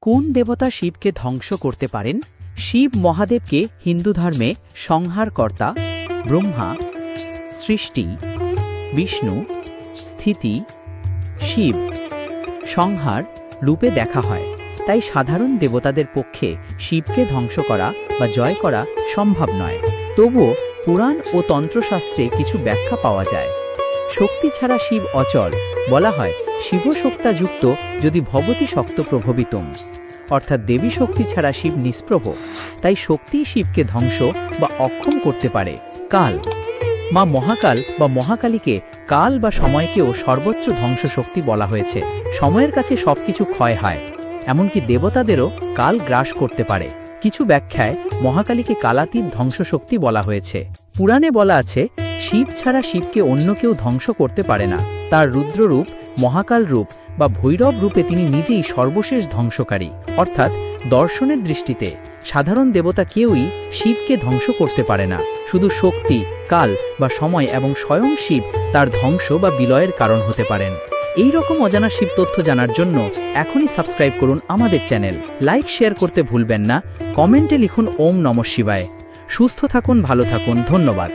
কোন দেবতা শিবকে ধ্বংস করতে পারেন? শিব মহাদেবকে হিন্দু ধর্মে সংহারকর্তা, ব্রহ্মা, সৃষ্টি, বিষ্ণু, স্থিতি, শিব, সংহার রূপে দেখা হয়। তাই সাধারণ দেবতাদের পক্ষে শিবকে ধ্বংস করা বা জয় করা সম্ভব নয়। তবুও পুরাণ ও তন্ত্রশাস্ত্রে কিছু ব্যাখ্যা পাওয়া যায়। শক্তি ছাড়া শিব অচল, বলা হয় শিবশক্তাযুক্ত যদি ভবতি শক্ত প্রভবিতম, অর্থাৎ দেবী শক্তি ছাড়া শিব নিষ্প্রভ। তাই শক্তিই শিবকে ধ্বংস বা অক্ষম করতে পারে। কাল, মা মহাকাল বা মহাকালীকে কাল বা সময়কেও সর্বোচ্চ ধ্বংস শক্তি বলা হয়েছে। সময়ের কাছে সবকিছু ক্ষয় হয়, এমনকি দেবতাদেরও কাল গ্রাস করতে পারে। কিছু ব্যাখ্যায় মহাকালীকে কালাতীত ধ্বংসশক্তি বলা হয়েছে। পুরাণে বলা আছে শিব ছাড়া শিবকে অন্য কেউ ধ্বংস করতে পারে না। তার রুদ্ররূপ, মহাকাল রূপ বা ভৈরব রূপে তিনি নিজেই সর্বশেষ ধ্বংসকারী। অর্থাৎ দর্শনের দৃষ্টিতে সাধারণ দেবতা কেউই শিবকে ধ্বংস করতে পারে না। শুধু শক্তি, কাল বা সময় এবং স্বয়ং শিব তার ধ্বংস বা বিলয়ের কারণ হতে পারেন। এই রকম অজানা শিব তথ্য জানার জন্য এখনই সাবস্ক্রাইব করুন আমাদের চ্যানেল। লাইক শেয়ার করতে ভুলবেন না। কমেন্টে লিখুন ওম নমঃ শিবায়। সুস্থ থাকুন, ভালো থাকুন। ধন্যবাদ।